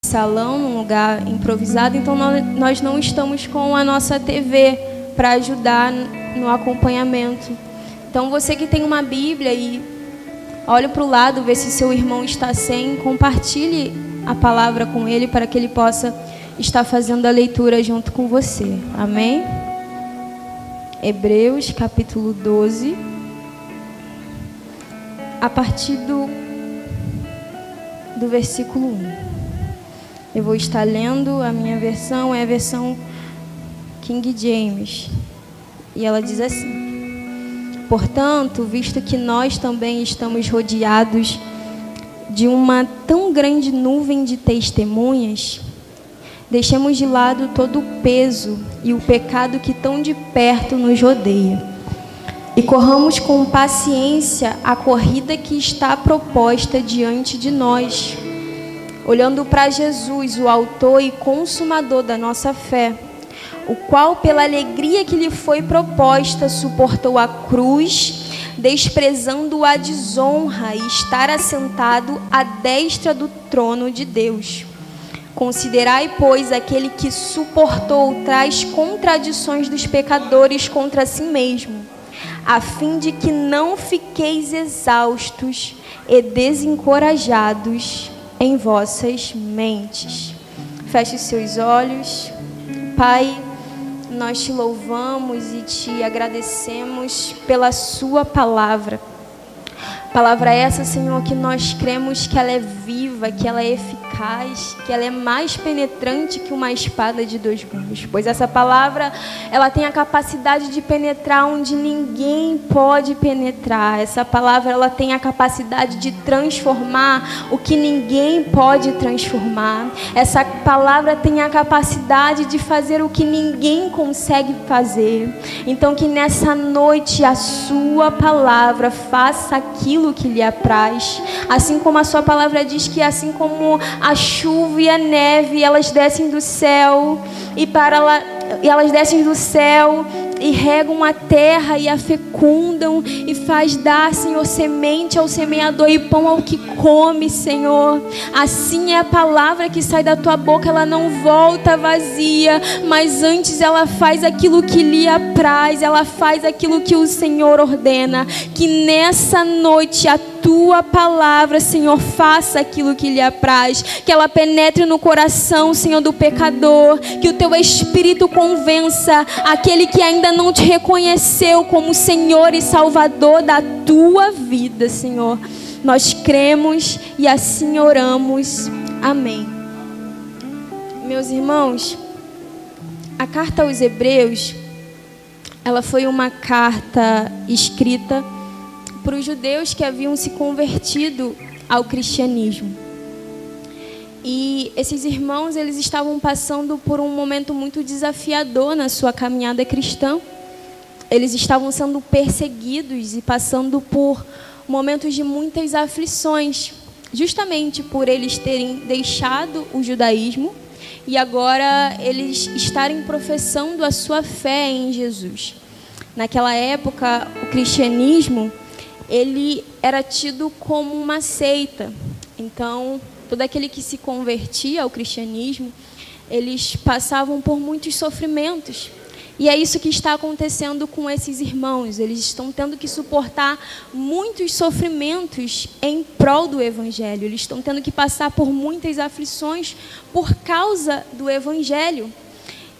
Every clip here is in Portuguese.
salão, num lugar improvisado, então nós não estamos com a nossa TV para ajudar no acompanhamento. Então você que tem uma Bíblia e olha para o lado, vê se seu irmão está sem, compartilhe a palavra com ele para que ele possa estar fazendo a leitura junto com você. Amém? Hebreus capítulo 12, a partir do versículo 1. Eu vou estar lendo, a minha versão é a versão King James. E ela diz assim: portanto, visto que nós também estamos rodeados de uma tão grande nuvem de testemunhas, deixemos de lado todo o peso e o pecado que tão de perto nos rodeia, e corramos com paciência a corrida que está proposta diante de nós, olhando para Jesus, o autor e consumador da nossa fé, o qual, pela alegria que lhe foi proposta, suportou a cruz, desprezando a desonra, e estar assentado à destra do trono de Deus. Considerai, pois, aquele que suportou tais contradições dos pecadores contra si mesmo, a fim de que não fiqueis exaustos e desencorajados em vossas mentes. Feche os seus olhos. Pai, nós te louvamos e te agradecemos pela sua palavra. Palavra essa, Senhor, que nós cremos que ela é viva, que ela é eficaz, que ela é mais penetrante que uma espada de dois gumes. Pois essa palavra, ela tem a capacidade de penetrar onde ninguém pode penetrar. Essa palavra, ela tem a capacidade de transformar o que ninguém pode transformar. Essa palavra tem a capacidade de fazer o que ninguém consegue fazer. Então, que nessa noite a sua palavra faça aquilo que lhe apraz, assim como a sua palavra diz que assim como a chuva e a neve, elas descem do céu elas descem do céu e regam a terra e a fecundam e faz dar, Senhor, semente ao semeador e pão ao que come, Senhor. Assim é a palavra que sai da tua boca, ela não volta vazia, mas antes ela faz aquilo que lhe apraz, ela faz aquilo que o Senhor ordena. Que nessa noite a tua palavra, Senhor, faça aquilo que lhe apraz, que ela penetre no coração, Senhor, do pecador, que o teu Espírito convença aquele que ainda não te reconheceu como Senhor e Salvador da tua vida, Senhor. Nós cremos e assim oramos. Amém. Meus irmãos, a carta aos Hebreus, ela foi uma carta escrita para os judeus que haviam se convertido ao cristianismo. E esses irmãos, eles estavam passando por um momento muito desafiador na sua caminhada cristã. Eles estavam sendo perseguidos e passando por momentos de muitas aflições, justamente por eles terem deixado o judaísmo e agora eles estarem professando a sua fé em Jesus. Naquela época, o cristianismo, ele era tido como uma seita. Então, todo aquele que se convertia ao cristianismo, eles passavam por muitos sofrimentos. E é isso que está acontecendo com esses irmãos. Eles estão tendo que suportar muitos sofrimentos em prol do Evangelho. Eles estão tendo que passar por muitas aflições por causa do Evangelho.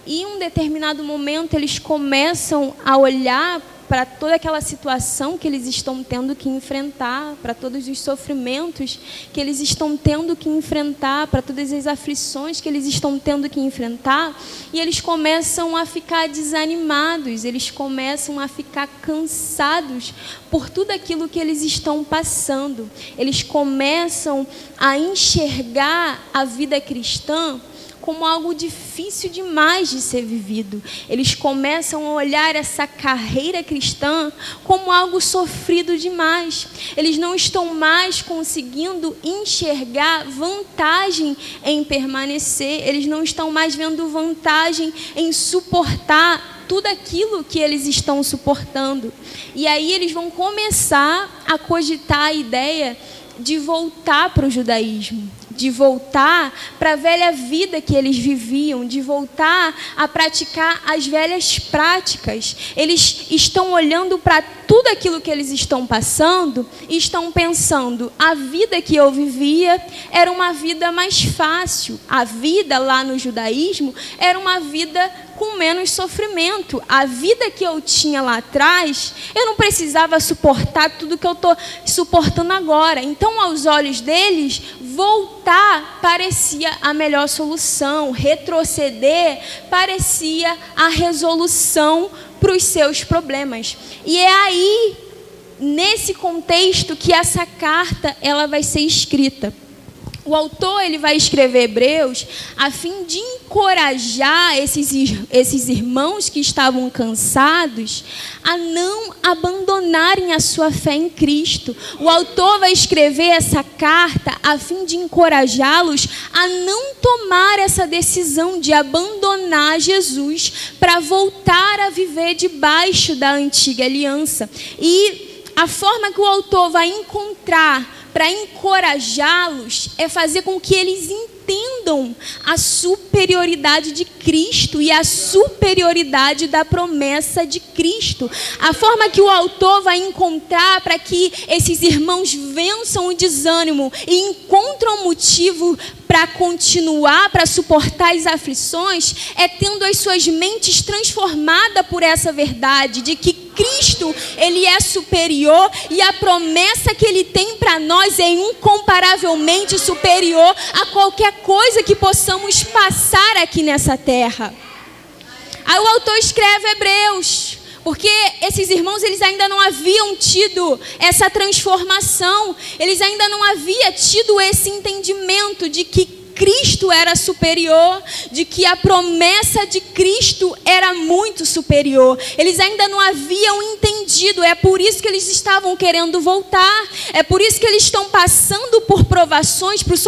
E em um determinado momento eles começam a olhar para toda aquela situação que eles estão tendo que enfrentar, para todos os sofrimentos que eles estão tendo que enfrentar, para todas as aflições que eles estão tendo que enfrentar, e eles começam a ficar desanimados, eles começam a ficar cansados por tudo aquilo que eles estão passando. Eles começam a enxergar a vida cristã como algo difícil demais de ser vivido. Eles começam a olhar essa carreira cristã como algo sofrido demais. Eles não estão mais conseguindo enxergar vantagem em permanecer. Eles não estão mais vendo vantagem em suportar tudo aquilo que eles estão suportando. E aí eles vão começar a cogitar a ideia de voltar para o judaísmo, de voltar para a velha vida que eles viviam, de voltar a praticar as velhas práticas. Eles estão olhando para tudo aquilo que eles estão passando e estão pensando: a vida que eu vivia era uma vida mais fácil. A vida lá no judaísmo era uma vida com menos sofrimento. A vida que eu tinha lá atrás, eu não precisava suportar tudo que eu estou suportando agora. Então, aos olhos deles, voltar parecia a melhor solução. Retroceder parecia a resolução para os seus problemas. E é aí, nesse contexto, que essa carta ela vai ser escrita. O autor ele vai escrever Hebreus a fim de encorajar esses irmãos que estavam cansados a não abandonarem a sua fé em Cristo. O autor vai escrever essa carta a fim de encorajá-los a não tomar essa decisão de abandonar Jesus para voltar a viver debaixo da antiga aliança. E a forma que o autor vai encontrar para encorajá-los é fazer com que eles entendam a superioridade de Cristo e a superioridade da promessa de Cristo. A forma que o autor vai encontrar para que esses irmãos vençam o desânimo e encontram motivo para continuar, para suportar as aflições, é tendo as suas mentes transformadas por essa verdade de que Cristo, ele é superior e a promessa que ele tem para nós é incomparavelmente superior a qualquer coisa que possamos passar aqui nessa terra. Aí o autor escreve Hebreus, porque esses irmãos eles ainda não haviam tido essa transformação, eles ainda não haviam tido esse entendimento de que Cristo era superior, de que a promessa de Cristo era muito superior. Eles ainda não haviam entendido, é por isso que eles estavam querendo voltar, é por isso que eles estão passando por provações, por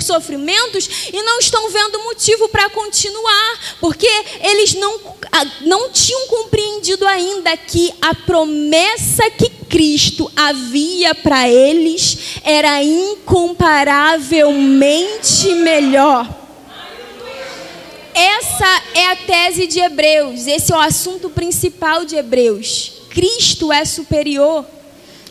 sofrimentos e não estão vendo motivo para continuar, porque eles não tinham compreendido ainda que a promessa que Cristo havia para eles era incomparavelmente melhor. Essa é a tese de Hebreus, esse é o assunto principal de Hebreus. Cristo é superior.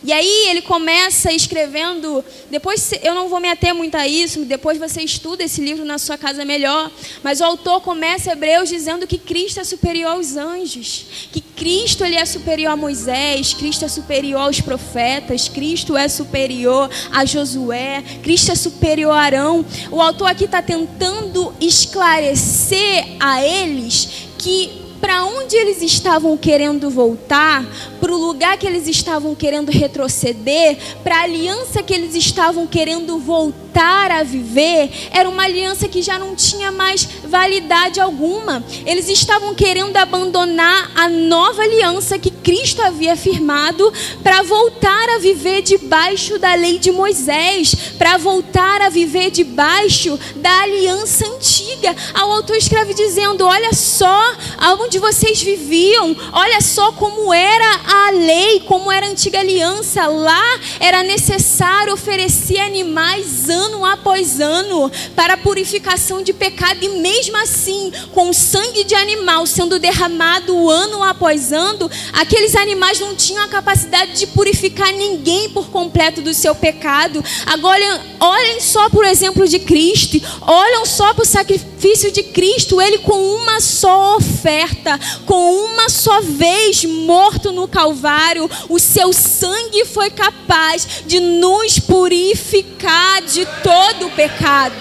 E aí ele começa escrevendo, depois eu não vou me ater muito a isso, depois você estuda esse livro na sua casa melhor, mas o autor começa Hebreus dizendo que Cristo é superior aos anjos, que Cristo ele é superior a Moisés, Cristo é superior aos profetas, Cristo é superior a Josué, Cristo é superior a Arão. O autor aqui está tentando esclarecer a eles que para onde eles estavam querendo voltar, para o lugar que eles estavam querendo retroceder, para a aliança que eles estavam querendo voltar a viver, era uma aliança que já não tinha mais validade alguma. Eles estavam querendo abandonar a nova aliança que Cristo havia firmado para voltar a viver debaixo da lei de Moisés, para voltar a viver debaixo da aliança antiga. O autor escreve dizendo: olha só aonde vocês viviam, olha só como era a lei, como era a antiga aliança. Lá era necessário oferecer animais ano após ano para a purificação de pecado, e mesmo assim, com o sangue de animal sendo derramado ano após ano, aqueles animais não tinham a capacidade de purificar ninguém por completo do seu pecado. Agora olhem só por exemplo de Cristo, olhem só para o sacrifício de Cristo. Ele com uma só oferta, com uma só vez morto no Calvário, o seu sangue foi capaz de nos purificar de todo o pecado.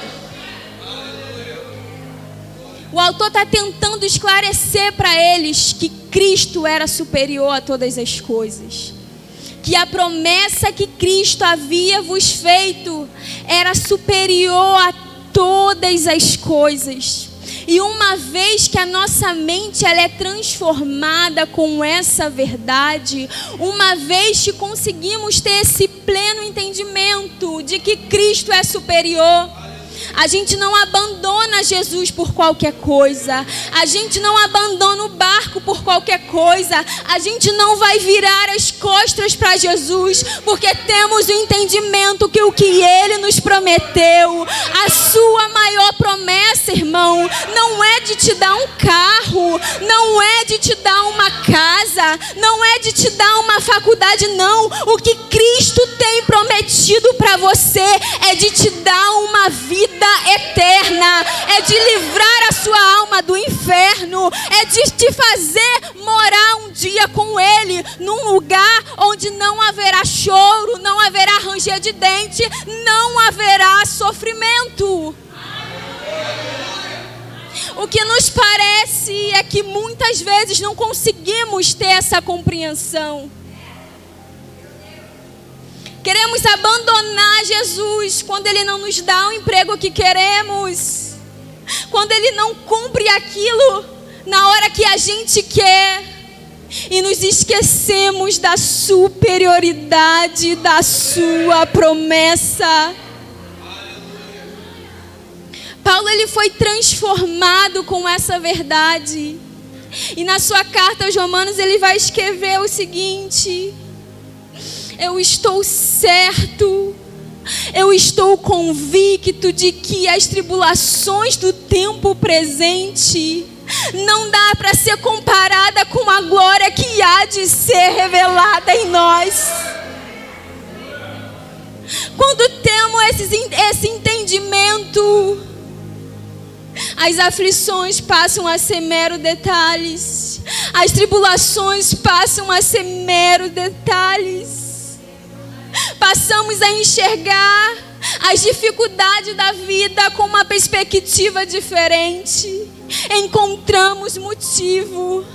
O autor está tentando esclarecer para eles que Cristo era superior a todas as coisas, que a promessa que Cristo havia vos feito era superior a todas as coisas. E uma vez que a nossa mente ela é transformada com essa verdade, uma vez que conseguimos ter esse pleno entendimento de que Cristo é superior, A gente não abandona Jesus por qualquer coisa. A gente não abandona o barco por qualquer coisa. A gente não vai virar as costas para Jesus, porque temos o entendimento que o que Ele nos prometeu, a sua maior promessa, irmão, não é de te dar um carro, não é de te dar uma casa, não é de te dar uma faculdade, não. O que Cristo tem prometido para você é de te dar uma vida eterna, é de livrar a sua alma do inferno, é de te fazer morar um dia com Ele, num lugar onde não haverá choro, não haverá ranger de dente, não haverá sofrimento. O que nos parece é que muitas vezes não conseguimos ter essa compreensão. Queremos abandonar Jesus quando Ele não nos dá o emprego que queremos, quando Ele não cumpre aquilo na hora que a gente quer, e nos esquecemos da superioridade da sua promessa. Paulo, ele foi transformado com essa verdade, e na sua carta aos Romanos ele vai escrever o seguinte: eu estou certo, eu estou convicto de que as tribulações do tempo presente não dá para ser comparada com a glória que há de ser revelada em nós. Quando temos esse entendimento, as aflições passam a ser mero detalhes, as tribulações passam a ser mero detalhes. Passamos a enxergar as dificuldades da vida com uma perspectiva diferente. Encontramos motivo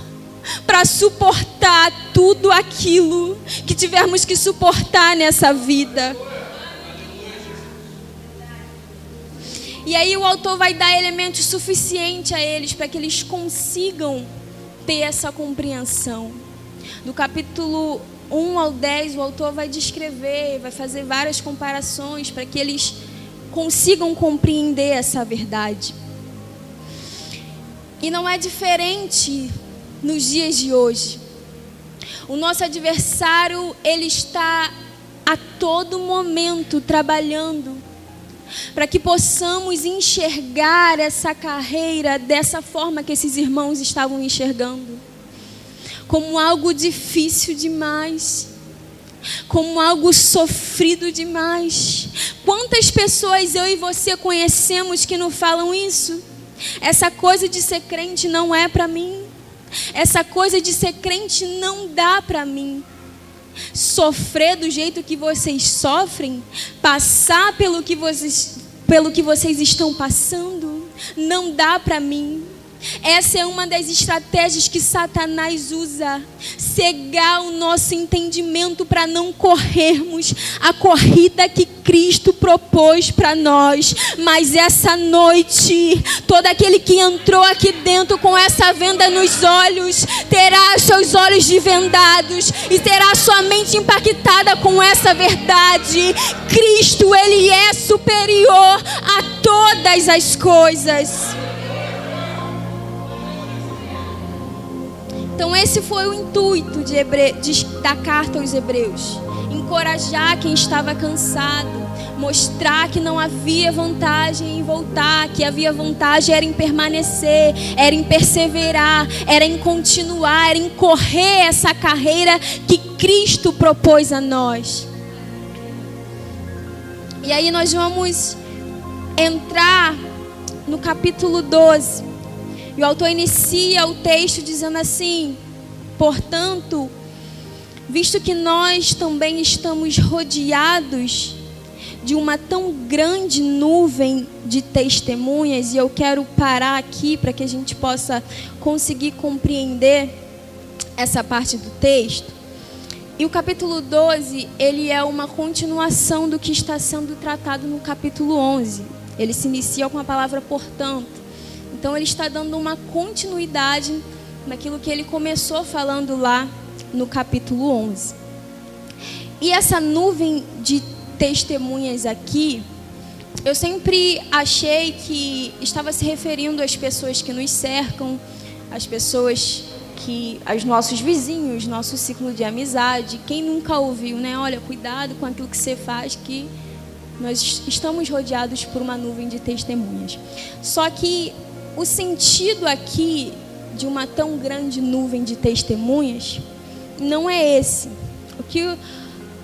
para suportar tudo aquilo que tivermos que suportar nessa vida. E aí o autor vai dar elementos suficientes a eles para que eles consigam ter essa compreensão. Do capítulo 1 ao 10, o autor vai descrever, vai fazer várias comparações para que eles consigam compreender essa verdade. E não é diferente nos dias de hoje. O nosso adversário, ele está a todo momento trabalhando para que possamos enxergar essa carreira dessa forma que esses irmãos estavam enxergando, como algo difícil demais, como algo sofrido demais. Quantas pessoas eu e você conhecemos que não falam isso? Essa coisa de ser crente não é para mim. Essa coisa de ser crente não dá para mim. Sofrer do jeito que vocês sofrem, passar pelo que vocês estão passando, não dá para mim. Essa é uma das estratégias que Satanás usa, cegar o nosso entendimento para não corrermos a corrida que Cristo propôs para nós. Mas essa noite, todo aquele que entrou aqui dentro com essa venda nos olhos, terá seus olhos desvendados e terá sua mente impactada com essa verdade. Cristo, Ele é superior a todas as coisas. Então esse foi o intuito da carta aos Hebreus. Encorajar quem estava cansado. Mostrar que não havia vantagem em voltar. Que havia vantagem era em permanecer. Era em perseverar. Era em continuar. Era em correr essa carreira que Cristo propôs a nós. E aí nós vamos entrar no capítulo 12. E o autor inicia o texto dizendo assim: portanto, visto que nós também estamos rodeados de uma tão grande nuvem de testemunhas, e eu quero parar aqui para que a gente possa conseguir compreender essa parte do texto. E o capítulo 12, ele é uma continuação do que está sendo tratado no capítulo 11. Ele se inicia com a palavra portanto. Então ele está dando uma continuidade naquilo que ele começou falando lá no capítulo 11. E essa nuvem de testemunhas aqui eu sempre achei que estava se referindo às pessoas que nos cercam, às pessoas aos nossos vizinhos, nosso ciclo de amizade. Quem nunca ouviu, né? Olha, cuidado com aquilo que você faz, que nós estamos rodeados por uma nuvem de testemunhas. Só que o sentido aqui de uma tão grande nuvem de testemunhas não é esse.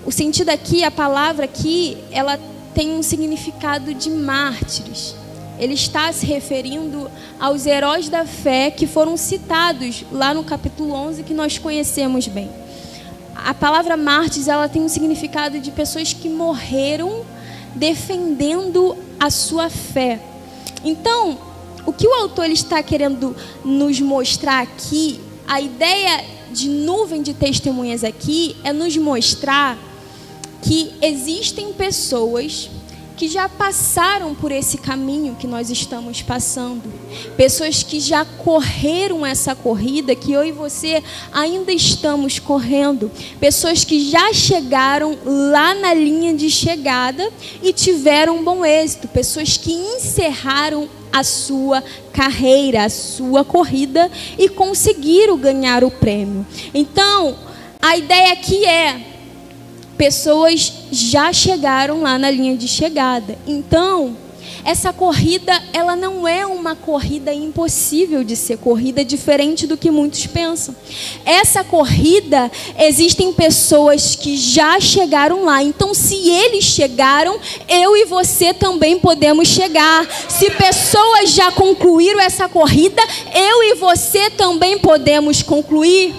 O sentido aqui, a palavra aqui, ela tem um significado de mártires. Ele está se referindo aos heróis da fé que foram citados lá no capítulo 11, que nós conhecemos bem. A palavra mártires, ela tem um significado de pessoas que morreram defendendo a sua fé. Então, o que o autor ele está querendo nos mostrar aqui, a ideia de nuvem de testemunhas aqui é nos mostrar que existem pessoas que já passaram por esse caminho que nós estamos passando. Pessoas que já correram essa corrida que eu e você ainda estamos correndo. Pessoas que já chegaram lá na linha de chegada e tiveram um bom êxito. Pessoas que encerraram a sua carreira, a sua corrida e conseguiram ganhar o prêmio. Então, a ideia aqui é: pessoas já chegaram lá na linha de chegada. Então, essa corrida, ela não é uma corrida impossível de ser corrida, diferente do que muitos pensam. Essa corrida, existem pessoas que já chegaram lá. Então, se eles chegaram, eu e você também podemos chegar. Se pessoas já concluíram essa corrida, eu e você também podemos concluir.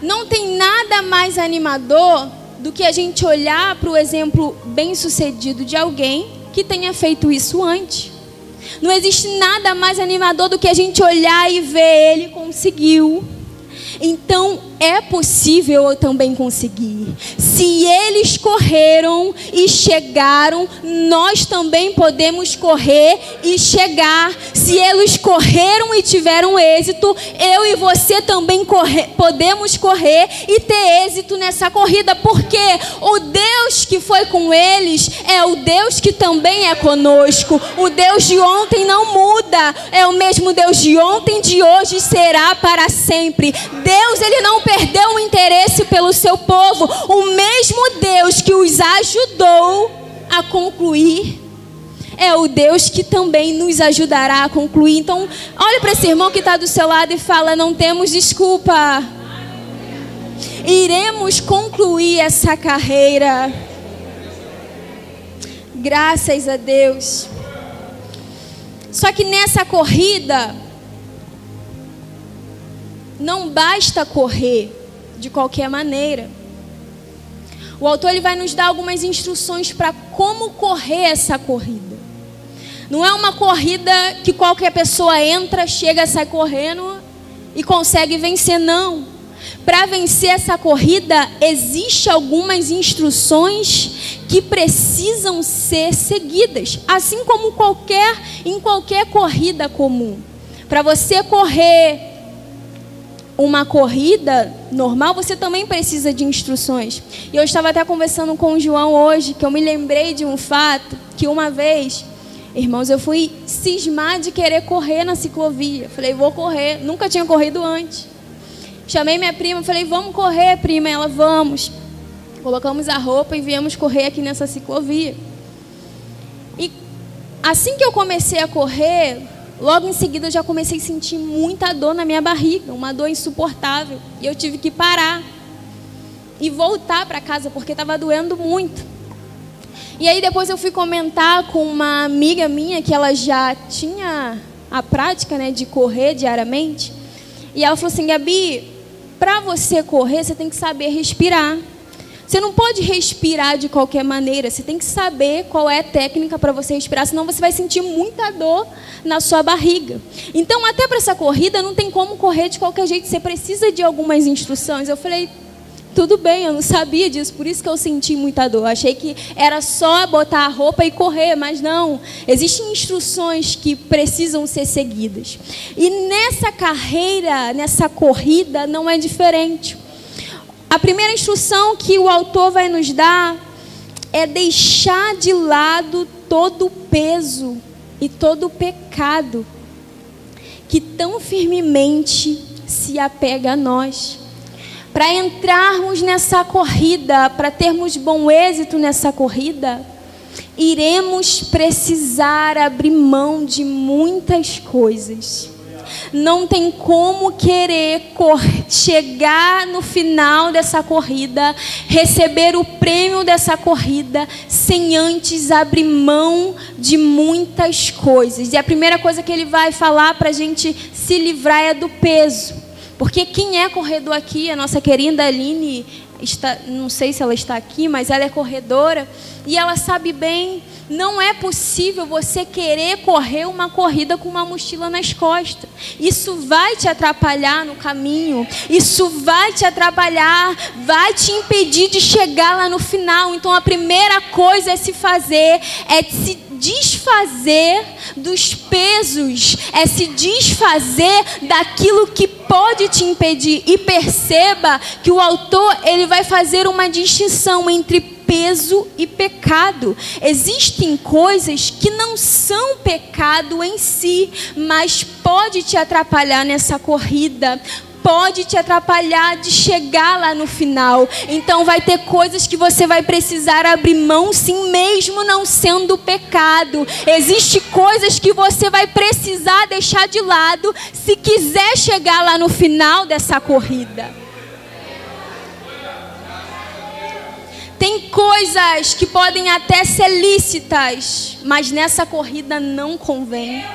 Não tem nada mais animador do que a gente olhar para o exemplo bem-sucedido de alguém que tenha feito isso antes. Não existe nada mais animador do que a gente olhar e ver ele conseguiu. Então, é possível eu também conseguir. Se eles correram e chegaram, nós também podemos correr e chegar. Se eles correram e tiveram êxito, eu e você também podemos correr e ter êxito nessa corrida. Porque o Deus que foi com eles é o Deus que também é conosco. O Deus de ontem não muda. É o mesmo Deus de ontem, de hoje, será para sempre. Deus, ele não perdeu o interesse pelo seu povo. O mesmo Deus que os ajudou a concluir é o Deus que também nos ajudará a concluir. Então, olha para esse irmão que está do seu lado e fala: não temos desculpa. Iremos concluir essa carreira. Graças a Deus. Só que nessa corrida, não basta correr de qualquer maneira. O autor ele vai nos dar algumas instruções para como correr essa corrida. Não é uma corrida que qualquer pessoa entra, chega, sai correndo e consegue vencer, não. Para vencer essa corrida, existem algumas instruções que precisam ser seguidas, assim como em qualquer corrida comum. Para você correr uma corrida normal, você também precisa de instruções. E eu estava até conversando com o João hoje, que eu me lembrei de um fato, que uma vez, irmãos, eu fui cismar de querer correr na ciclovia. Falei, vou correr, nunca tinha corrido antes. Chamei minha prima, falei, vamos correr, prima. Ela, vamos. Colocamos a roupa e viemos correr aqui nessa ciclovia. E assim que eu comecei a correr, logo em seguida eu já comecei a sentir muita dor na minha barriga, uma dor insuportável. E eu tive que parar e voltar para casa porque estava doendo muito. E aí depois eu fui comentar com uma amiga minha que ela já tinha a prática, né, de correr diariamente. E ela falou assim, Gabi, para você correr você tem que saber respirar. Você não pode respirar de qualquer maneira. Você tem que saber qual é a técnica para você respirar, senão você vai sentir muita dor na sua barriga. Então, até para essa corrida, não tem como correr de qualquer jeito. Você precisa de algumas instruções. Eu falei, tudo bem, eu não sabia disso, por isso que eu senti muita dor. Achei que era só botar a roupa e correr, mas não. Existem instruções que precisam ser seguidas. E nessa carreira, nessa corrida, não é diferente. A primeira instrução que o autor vai nos dar é deixar de lado todo o peso e todo o pecado que tão firmemente se apega a nós. Para entrarmos nessa corrida, para termos bom êxito nessa corrida, iremos precisar abrir mão de muitas coisas. Não tem como querer chegar no final dessa corrida, receber o prêmio dessa corrida, sem antes abrir mão de muitas coisas. E a primeira coisa que ele vai falar para a gente se livrar é do peso. Porque quem é corredor aqui, a nossa querida Aline, não sei se ela está aqui, mas ela é corredora, e ela sabe bem, não é possível você querer correr uma corrida com uma mochila nas costas. Isso vai te atrapalhar no caminho, isso vai te atrapalhar, vai te impedir de chegar lá no final. Então a primeira coisa a se fazer é se desfazer dos pesos, é se desfazer daquilo que pode te impedir. E perceba que o autor, ele vai fazer uma distinção entre peso e pecado. Existem coisas que não são pecado em si, mas pode te atrapalhar nessa corrida, pode te atrapalhar de chegar lá no final. Então vai ter coisas que você vai precisar abrir mão, sim, mesmo não sendo pecado. Existem coisas que você vai precisar deixar de lado se quiser chegar lá no final dessa corrida. Tem coisas que podem até ser lícitas, mas nessa corrida não convém.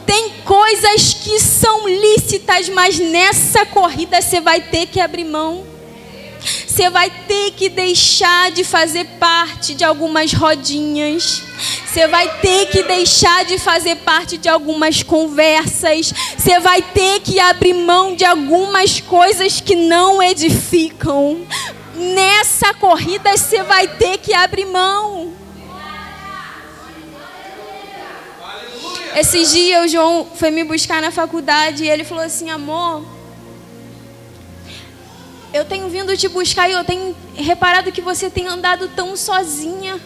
Tem coisas que são lícitas, mas nessa corrida você vai ter que abrir mão. Você vai ter que deixar de fazer parte de algumas rodinhas. Você vai ter que deixar de fazer parte de algumas conversas. Você vai ter que abrir mão de algumas coisas que não edificam. Nessa corrida você vai ter que abrir mão. Esses dias o João foi me buscar na faculdade e ele falou assim: amor, eu tenho vindo te buscar e eu tenho reparado que você tem andado tão sozinha.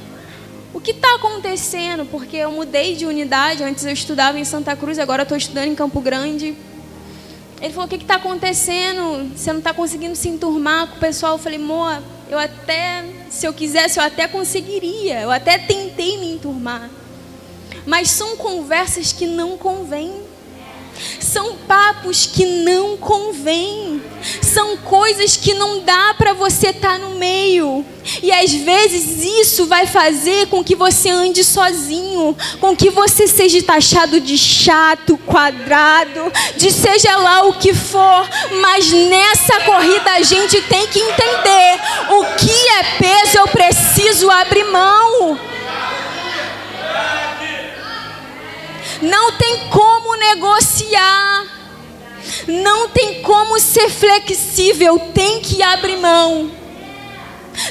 O que está acontecendo? Porque eu mudei de unidade, antes eu estudava em Santa Cruz, agora eu estou estudando em Campo Grande. Ele falou: o que está acontecendo? Você não está conseguindo se enturmar com o pessoal? Eu falei: amor, eu até, se eu quisesse, eu até conseguiria. Eu até tentei me enturmar. Mas são conversas que não convêm. São papos que não convêm. São coisas que não dá para você estar no meio. E às vezes isso vai fazer com que você ande sozinho, com que você seja taxado de chato, quadrado, de seja lá o que for. Mas nessa corrida a gente tem que entender: o que é peso eu preciso abrir mão. Não tem como negociar, não tem como ser flexível, tem que abrir mão.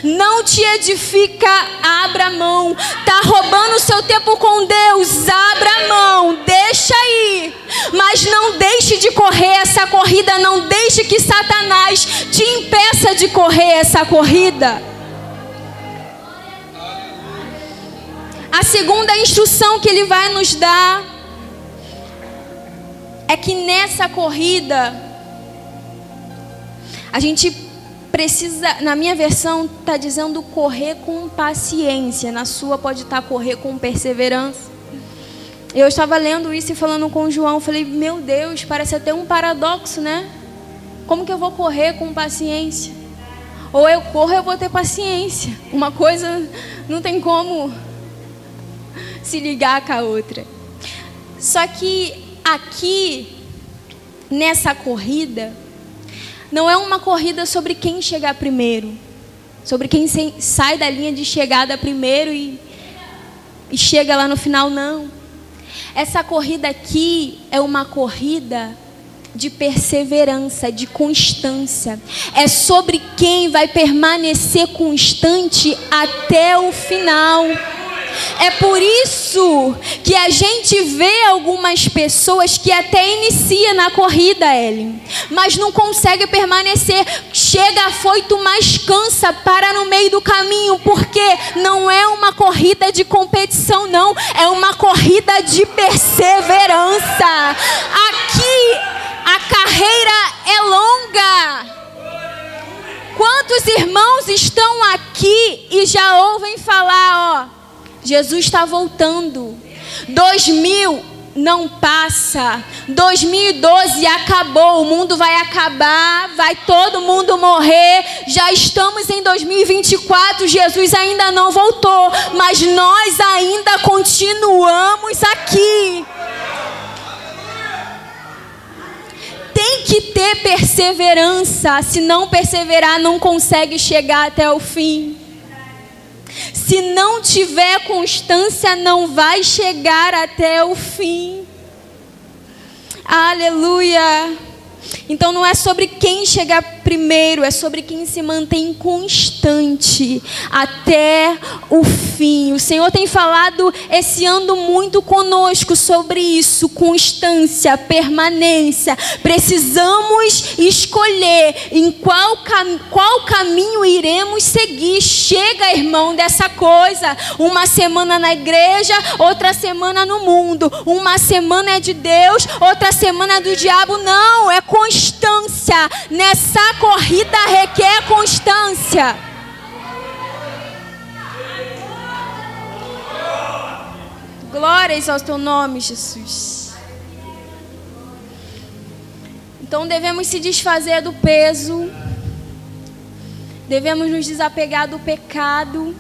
Não te edifica, abra mão. Está roubando o seu tempo com Deus, abra mão, deixa aí. Mas não deixe de correr essa corrida, não deixe que Satanás te impeça de correr essa corrida. A segunda instrução que ele vai nos dar é que nessa corrida a gente precisa, na minha versão está dizendo correr com paciência, na sua pode estar correr com perseverança. Eu estava lendo isso e falando com o João, falei: meu Deus, parece até um paradoxo, né? Como que eu vou correr com paciência? Ou eu corro, eu vou ter paciência. Uma coisa não tem como se ligar com a outra. Só que aqui, nessa corrida, não é uma corrida sobre quem chegar primeiro, sobre quem sai da linha de chegada primeiro e chega lá no final, não. Essa corrida aqui é uma corrida de perseverança, de constância. É sobre quem vai permanecer constante até o final. É por isso que a gente vê algumas pessoas que até inicia na corrida, Ellen, mas não consegue permanecer. Chega afoito, mas cansa, para no meio do caminho, porque não é uma corrida de competição, não. É uma corrida de perseverança. Aqui a carreira é longa. Quantos irmãos estão aqui e já ouvem falar, Jesus está voltando. 2000 não passa. 2012 acabou. O mundo vai acabar. Vai todo mundo morrer. Já estamos em 2024. Jesus ainda não voltou. Mas nós ainda continuamos aqui. Tem que ter perseverança. Se não perseverar, não consegue chegar até o fim. Se não tiver constância, não vai chegar até o fim. Aleluia. Então não é sobre quem chegar primeiro, é sobre quem se mantém constante até o fim. O Senhor tem falado esse ano muito conosco sobre isso, constância, permanência. Precisamos escolher em qual caminho iremos seguir. Chega, irmão, dessa coisa. Uma semana na igreja, outra semana no mundo. Uma semana é de Deus, outra semana é do diabo. Não, é constância. Nessa corrida requer constância. Glórias ao teu nome, Jesus. Então devemos se desfazer do peso. Devemos nos desapegar do pecado.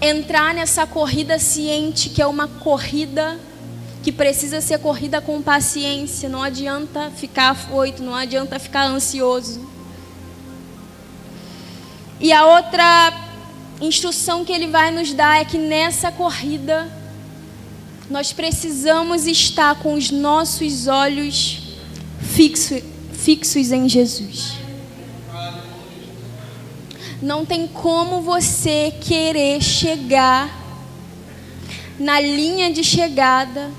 Entrar nessa corrida ciente que é uma corrida que precisa ser corrida com paciência. Não adianta ficar afoito, não adianta ficar ansioso. E a outra instrução que ele vai nos dar é que nessa corrida nós precisamos estar com os nossos olhos fixos em Jesus. Não tem como você querer chegar na linha de chegada,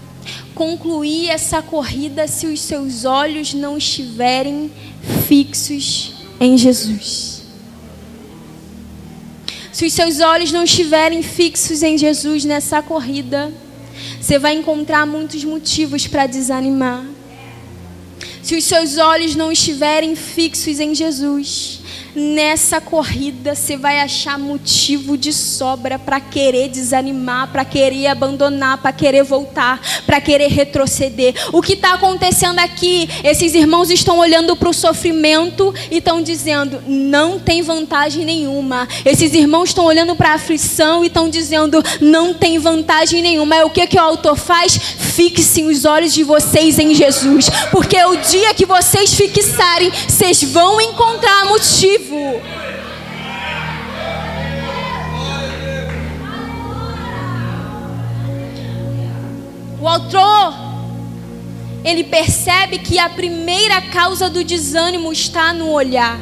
concluir essa corrida, se os seus olhos não estiverem fixos em Jesus. Se os seus olhos não estiverem fixos em Jesus nessa corrida, você vai encontrar muitos motivos para desanimar. Se os seus olhos não estiverem fixos em Jesus, nessa corrida você vai achar motivo de sobra para querer desanimar, para querer abandonar, para querer voltar, para querer retroceder. O que está acontecendo aqui? Esses irmãos estão olhando para o sofrimento e estão dizendo, não tem vantagem nenhuma. Esses irmãos estão olhando para a aflição e estão dizendo, não tem vantagem nenhuma. É o que o autor faz? Fixem os olhos de vocês em Jesus, porque o dia que vocês fixarem, vocês vão encontrar motivo. O autor, ele percebe que a primeira causa do desânimo está no olhar.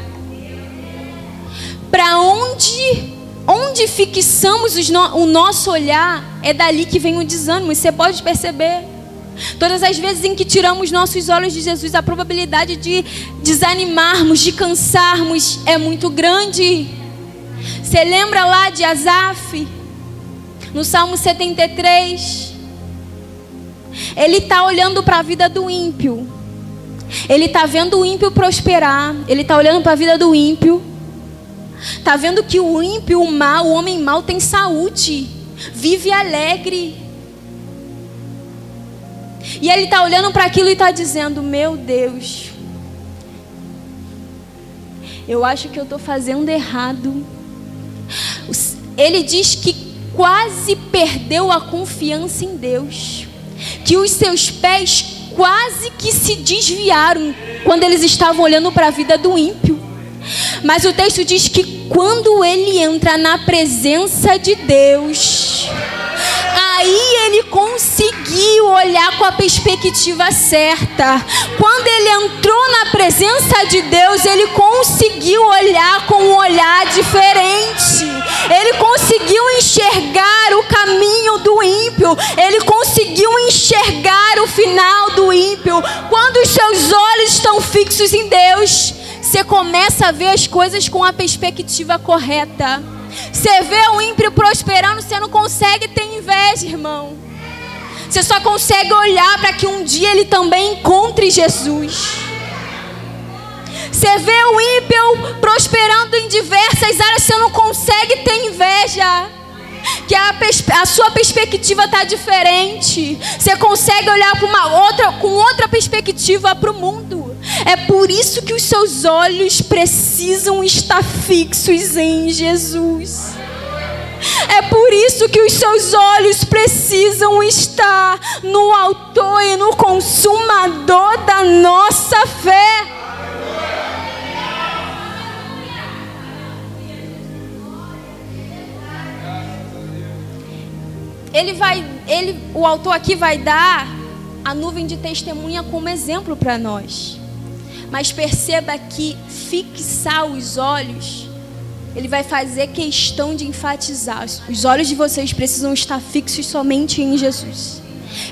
Para onde fixamos o nosso olhar, é dali que vem o desânimo. E você pode perceber. Todas as vezes em que tiramos nossos olhos de Jesus, a probabilidade de desanimarmos, de cansarmos é muito grande. Você lembra lá de Asaf? No Salmo 73. Ele está olhando para a vida do ímpio. Ele está vendo o ímpio prosperar. Ele está olhando para a vida do ímpio. Está vendo que o ímpio, o mal, o homem mau tem saúde. Vive alegre. E ele está olhando para aquilo e está dizendo, meu Deus, eu acho que eu estou fazendo errado. Ele diz que quase perdeu a confiança em Deus, que os seus pés quase que se desviaram quando eles estavam olhando para a vida do ímpio. Mas o texto diz que quando ele entra na presença de Deus, aí ele conseguiu olhar com a perspectiva certa. Quando ele entrou na presença de Deus, ele conseguiu olhar com um olhar diferente. Ele conseguiu estão fixos em Deus, você começa a ver as coisas com a perspectiva correta. Você vê o ímpio prosperando, você não consegue ter inveja, irmão. Você só consegue olhar para que um dia ele também encontre Jesus. Você vê o ímpio prosperando em diversas áreas, você não consegue ter inveja, que a sua perspectiva está diferente. Você consegue olhar com outra perspectiva para o mundo. É por isso que os seus olhos precisam estar fixos em Jesus. É por isso que os seus olhos precisam estar no autor e no consumador da nossa fé. O autor aqui vai dar a nuvem de testemunha como exemplo para nós. Mas perceba que fixar os olhos, ele vai fazer questão de enfatizar. Os olhos de vocês precisam estar fixos somente em Jesus.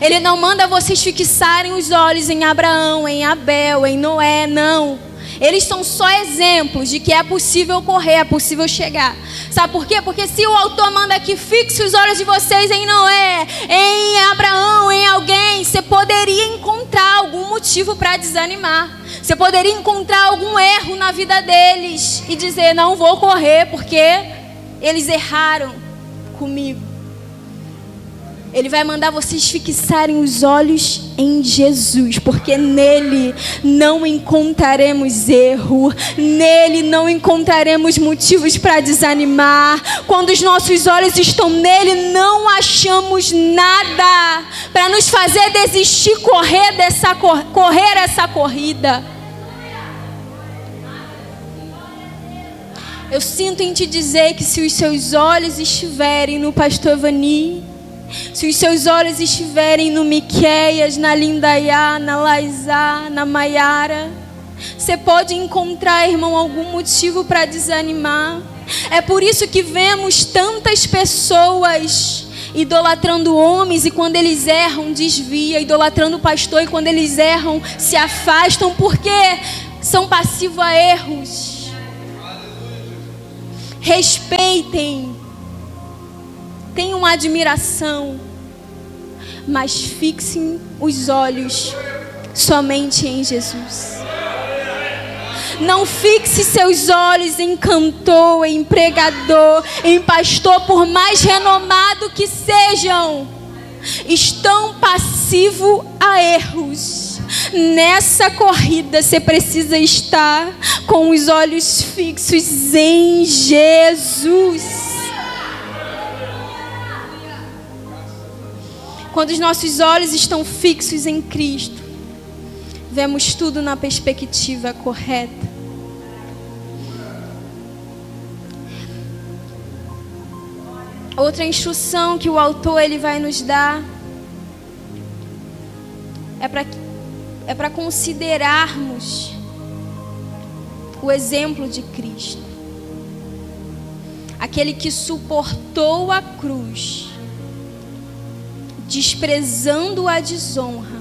Ele não manda vocês fixarem os olhos em Abraão, em Abel, em Noé, não. Eles são só exemplos de que é possível correr, é possível chegar. Sabe por quê? Porque se o autor manda que fixe os olhos de vocês em Noé, em Abraão, em alguém, você poderia encontrar algum motivo para desanimar. Você poderia encontrar algum erro na vida deles e dizer, não vou correr porque eles erraram comigo. Ele vai mandar vocês fixarem os olhos em Jesus, porque nele não encontraremos erro, nele não encontraremos motivos para desanimar. Quando os nossos olhos estão nele, não achamos nada para nos fazer desistir, correr essa corrida. Eu sinto em te dizer que se os seus olhos estiverem no pastor Vani, se os seus olhos estiverem no Miqueias, na Lindaiá, na Laizá, na Maiara, você pode encontrar, irmão, algum motivo para desanimar. É por isso que vemos tantas pessoas idolatrando homens e quando eles erram, desvia, idolatrando o pastor e quando eles erram, se afastam, porque são passivos a erros. Respeitem. Tenham admiração, mas fixem os olhos somente em Jesus. Não fixe seus olhos em cantor, em pregador, em pastor, por mais renomado que sejam. Estão passivos a erros. Nessa corrida você precisa estar com os olhos fixos em Jesus. Quando os nossos olhos estão fixos em Cristo, vemos tudo na perspectiva correta. Outra instrução que o autor ele vai nos dar é para considerarmos o exemplo de Cristo. Aquele que suportou a cruz, desprezando a desonra,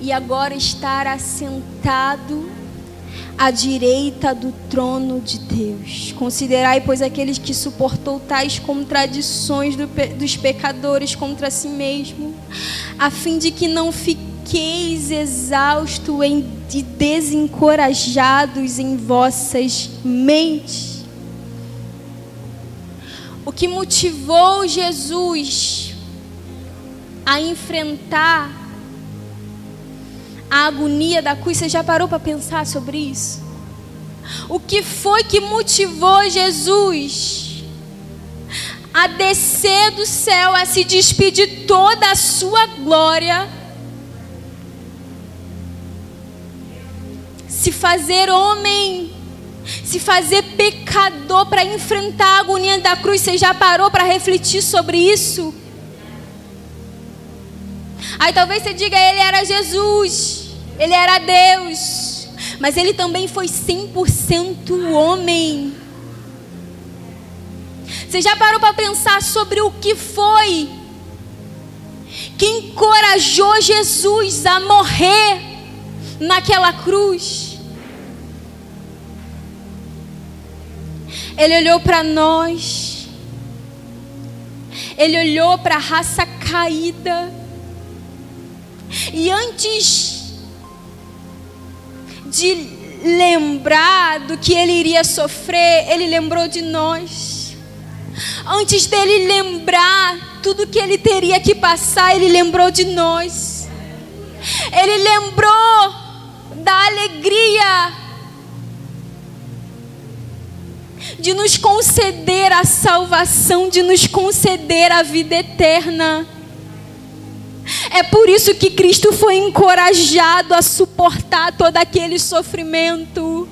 e agora estar assentado à direita do trono de Deus. Considerai, pois, aqueles que suportou tais contradições dos pecadores contra si mesmo, a fim de que não fiqueis exaustos e desencorajados em vossas mentes. O que motivou Jesus a enfrentar a agonia da cruz, você já parou para pensar sobre isso? O que foi que motivou Jesus a descer do céu, a se despedir toda a sua glória, se fazer homem, se fazer pecador para enfrentar a agonia da cruz? Você já parou para refletir sobre isso? Aí talvez você diga, ele era Jesus, ele era Deus, mas ele também foi 100% homem. Você já parou para pensar sobre o que foi que encorajou Jesus a morrer naquela cruz. Ele olhou para nós. Ele olhou para a raça caída. E antes de lembrar do que ele iria sofrer, ele lembrou de nós. Antes dele lembrar tudo que ele teria que passar, ele lembrou de nós. Ele lembrou da alegria de nos conceder a salvação, de nos conceder a vida eterna. É por isso que Cristo foi encorajado a suportar todo aquele sofrimento.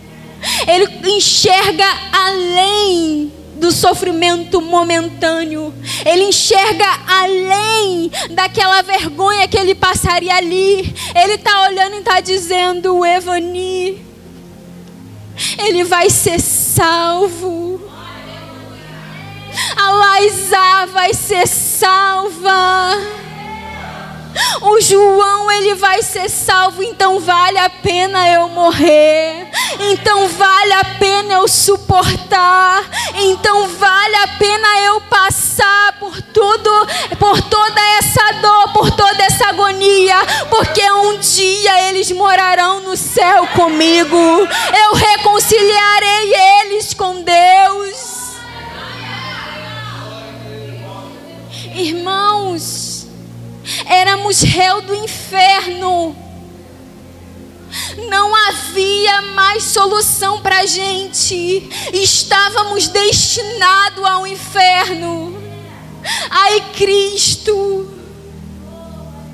Ele enxerga além do sofrimento momentâneo. Ele enxerga além daquela vergonha que ele passaria ali. Ele está olhando e está dizendo: o Evani, ele vai ser salvo. A Laísa vai ser salva. O João, ele vai ser salvo. Então vale a pena eu morrer. Então vale a pena eu suportar. Então vale a pena eu passar por tudo, por toda essa dor, por toda essa agonia, porque um dia eles morarão no céu comigo. Eu reconciliarei eles com Deus. Irmãos, éramos réu do inferno. Não havia mais solução para a gente. Estávamos destinados ao inferno. Aí Cristo,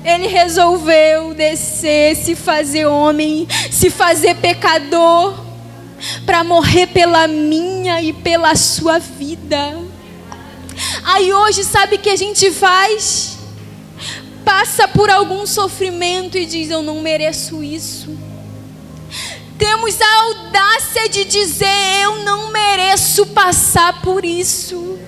Ele resolveu descer, se fazer homem, se fazer pecador, para morrer pela minha e pela sua vida. Aí hoje, sabe o que a gente faz? Passa por algum sofrimento e diz: eu não mereço isso. Temos a audácia de dizer: eu não mereço passar por isso.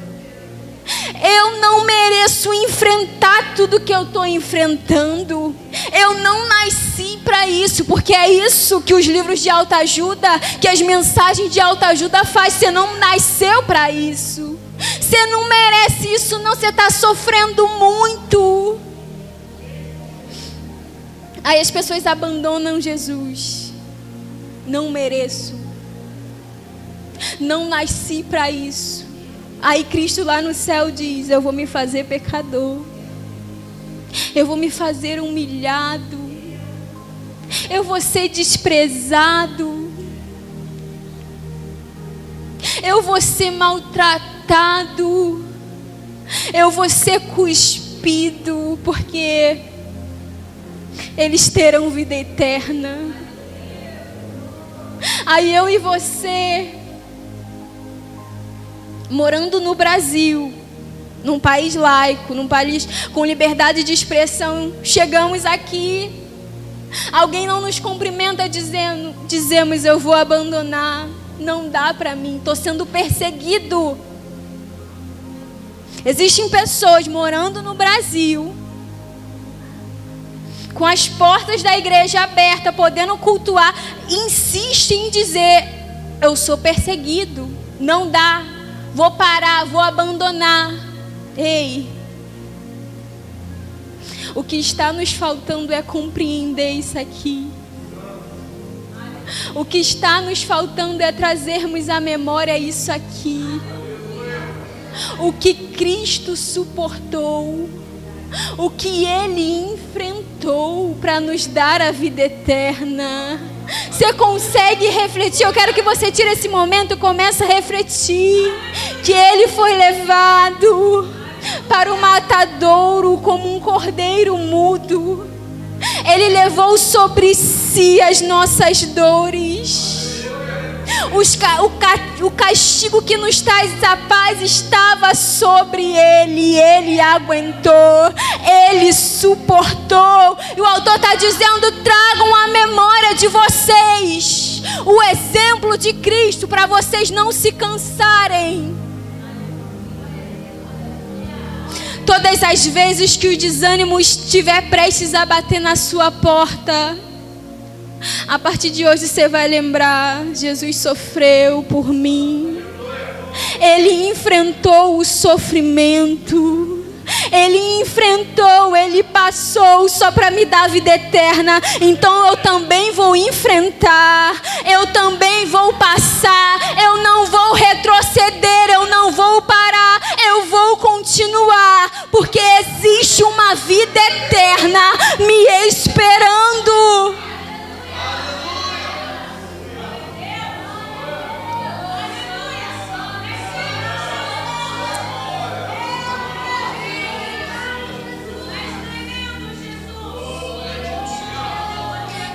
Eu não mereço enfrentar tudo que eu estou enfrentando. Eu não nasci para isso, porque é isso que os livros de autoajuda, que as mensagens de autoajuda fazem. Você não nasceu para isso. Você não merece isso, não. Você está sofrendo muito. Aí as pessoas abandonam Jesus. Não mereço. Não nasci para isso. Aí Cristo lá no céu diz: eu vou me fazer pecador. Eu vou me fazer humilhado. Eu vou ser desprezado. Eu vou ser maltratado. Eu vou ser cuspido, porque eles terão vida eterna. Aí eu e você, morando no Brasil, num país laico, num país com liberdade de expressão, chegamos aqui, alguém não nos cumprimenta dizemos: eu vou abandonar, não dá para mim, estou sendo perseguido. Existem pessoas morando no Brasil, com as portas da igreja abertas, podendo cultuar, insistem em dizer: eu sou perseguido, não dá, vou parar, vou abandonar. Ei, o que está nos faltando é compreender isso aqui. O que está nos faltando é trazermos à memória isso aqui. O que Cristo suportou, o que Ele enfrentou para nos dar a vida eterna. Você consegue refletir? Eu quero que você tire esse momento e comece a refletir que Ele foi levado para o matadouro como um cordeiro mudo. Ele levou sobre si as nossas dores. O castigo que nos traz a paz estava sobre Ele. Ele aguentou, Ele suportou. E o autor está dizendo: tragam à memória de vocês o exemplo de Cristo, para vocês não se cansarem. Todas as vezes que o desânimo estiver prestes a bater na sua porta, A partir de hoje você vai lembrar: Jesus sofreu por mim. Ele enfrentou o sofrimento. Ele enfrentou, Ele passou só para me dar vida eterna. Então eu também vou enfrentar, eu também vou passar. Eu não vou retroceder, eu não vou parar, eu vou continuar, porque existe uma vida eterna me esperando.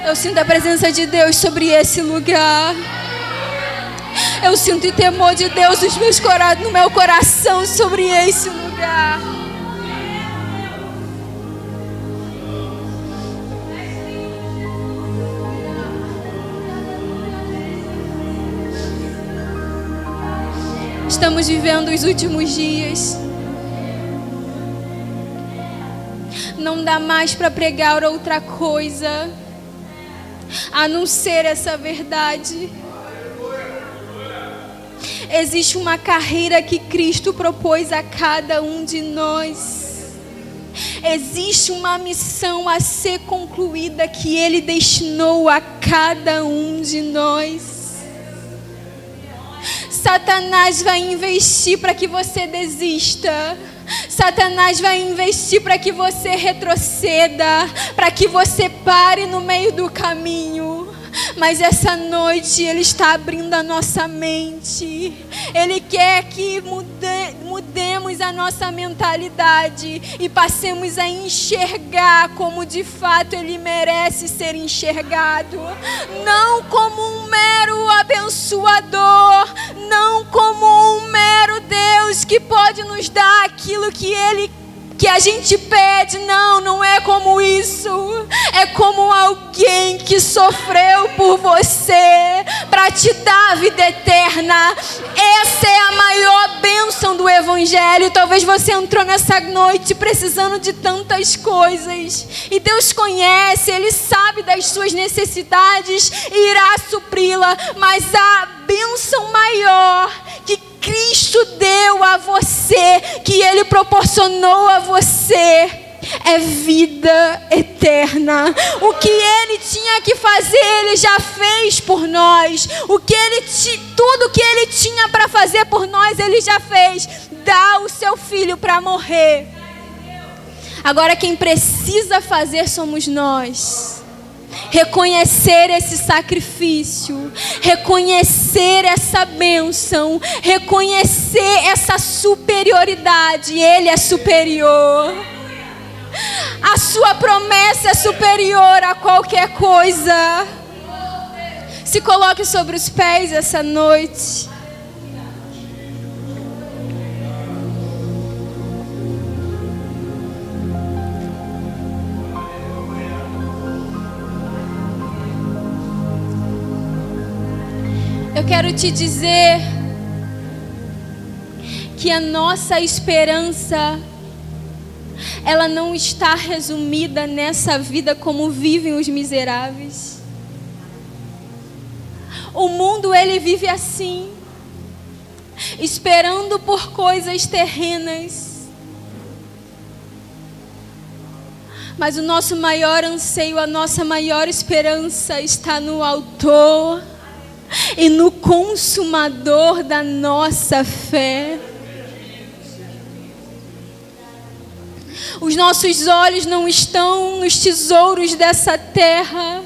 Eu sinto a presença de Deus sobre esse lugar. Eu sinto o temor de Deus no meu coração sobre esse lugar. Estamos vivendo os últimos dias. Não dá mais para pregar outra coisa a não ser essa verdade. Existe uma carreira que Cristo propôs a cada um de nós. Existe uma missão a ser concluída que Ele destinou a cada um de nós. Satanás vai investir para que você desista. Satanás vai investir para que você retroceda, para que você pare no meio do caminho. Mas essa noite Ele está abrindo a nossa mente. Ele quer que mudemos a nossa mentalidade e passemos a enxergar como de fato Ele merece ser enxergado. Não como um mero abençoador, não como um mero Deus que pode nos dar aquilo que a gente pede. Não é como isso. É como alguém que sofreu por você para te dar a vida eterna. Essa é a maior bênção do Evangelho. Talvez você entrou nessa noite precisando de tantas coisas, e Deus conhece, Ele sabe das suas necessidades e irá supri-la. Mas a bênção maior que Cristo deu a você, que Ele proporcionou a você, é vida eterna. O que Ele tinha que fazer, Ele já fez por nós. Tudo que Ele tinha para fazer por nós, Ele já fez. Dá o seu filho para morrer. Agora quem precisa fazer somos nós. Reconhecer esse sacrifício, reconhecer essa bênção, reconhecer essa superioridade. Ele é superior. A sua promessa é superior a qualquer coisa. Se coloque sobre os pés essa noite. Eu quero te dizer que a nossa esperança, ela não está resumida nessa vida como vivem os miseráveis. O mundo, ele vive assim, esperando por coisas terrenas. Mas o nosso maior anseio, a nossa maior esperança está no Autor e no Consumador da nossa fé. Os nossos olhos não estão nos tesouros dessa terra.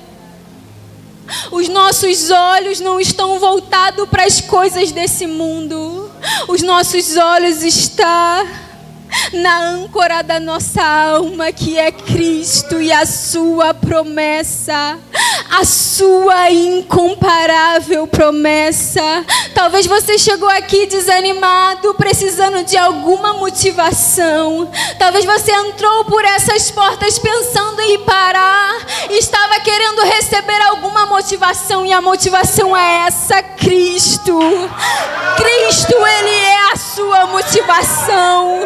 Os nossos olhos não estão voltados para as coisas desse mundo. Os nossos olhos estão na âncora da nossa alma, que é Cristo e a sua promessa, a sua incomparável promessa. Talvez você chegou aqui desanimado, precisando de alguma motivação. Talvez você entrou por essas portas pensando em parar, estava querendo receber alguma motivação, e a motivação é essa: Cristo. Cristo, Ele é a sua motivação.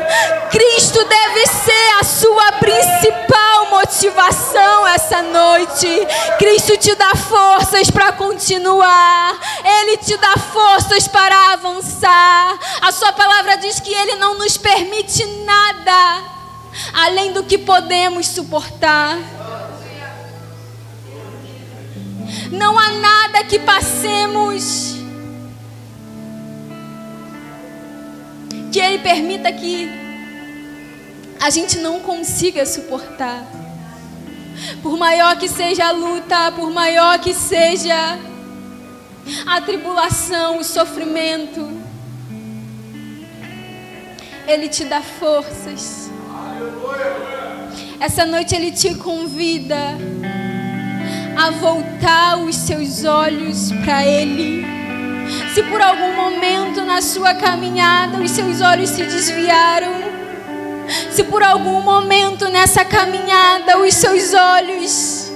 Cristo deve ser a sua principal motivação. motivação essa noite. Cristo te dá forças para continuar. Ele te dá forças para avançar. A sua palavra diz que Ele não nos permite nada além do que podemos suportar. Não há nada que passemos que Ele permita que a gente não consiga suportar. Por maior que seja a luta, por maior que seja a tribulação, o sofrimento, Ele te dá forças. Essa noite Ele te convida a voltar os seus olhos para Ele. Se por algum momento na sua caminhada os seus olhos se desviaram, se por algum momento nessa caminhada os seus olhos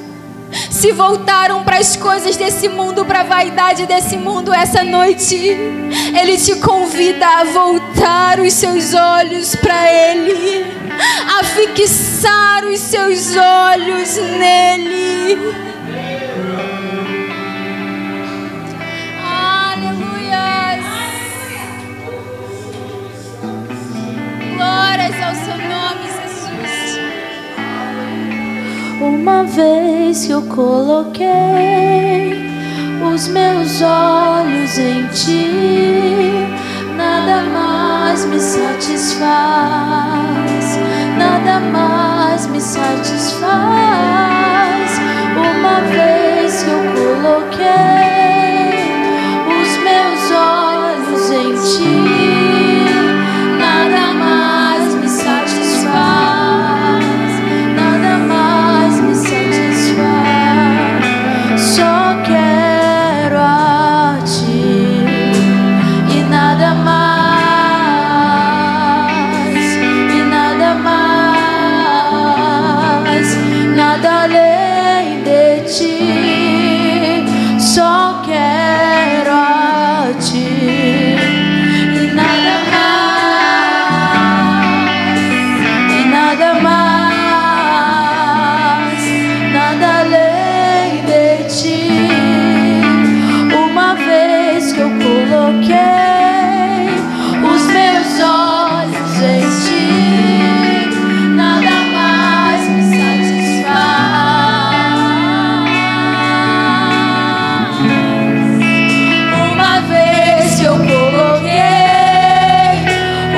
se voltaram para as coisas desse mundo, para a vaidade desse mundo, essa noite Ele te convida a voltar os seus olhos para Ele, a fixar os seus olhos nele. Glórias ao seu nome, Jesus. Uma vez que eu coloquei os meus olhos em Ti, nada mais me satisfaz, nada mais me satisfaz. Uma vez que eu coloquei os meus olhos em Ti, nada mais me satisfaz, nada mais me satisfaz. Só quero a Ti e nada mais, nada além de Ti. Só quero a Ti e nada mais, nada além de Ti. Uma vez que eu coloquei os meus olhos em Ti, nada mais me satisfaz. Uma vez que eu coloquei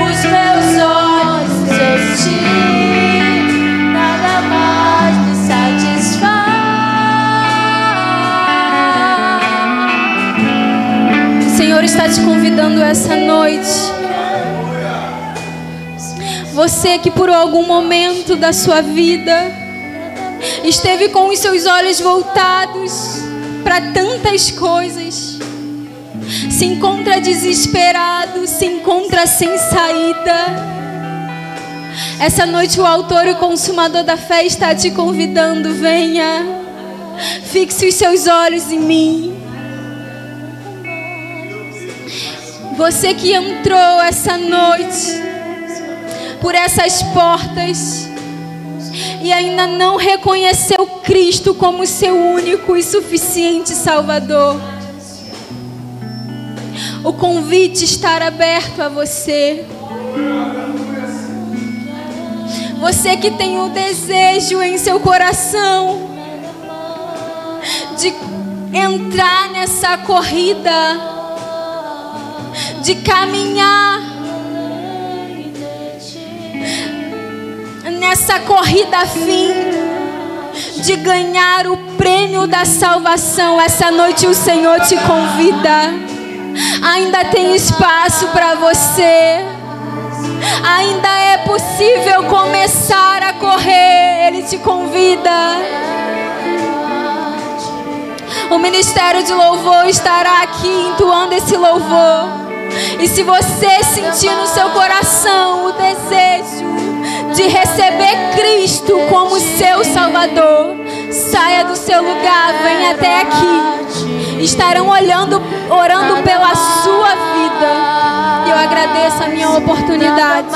os meus olhos em Ti, nada mais me satisfaz. O Senhor está te convidando essa noite. Você que por algum momento da sua vida esteve com os seus olhos voltados para tantas coisas, se encontra desesperado, se encontra sem saída. Essa noite o autor e o consumador da fé está te convidando. Venha, fixe os seus olhos em mim. Você que entrou essa noite por essas portas e ainda não reconheceu Cristo como seu único e suficiente Salvador, o convite está aberto a você. Você que tem o desejo em seu coração de entrar nessa corrida, de caminhar nessa corrida a fim de ganhar o prêmio da salvação, essa noite o Senhor te convida. Ainda tem espaço para você. Ainda é possível começar a correr. Ele te convida. O ministério de louvor estará aqui entoando esse louvor. E se você sentir no seu coração o desejo de receber Cristo como seu Salvador, saia do seu lugar, venha até aqui. Estarão orando pela sua vida. E eu agradeço a minha oportunidade.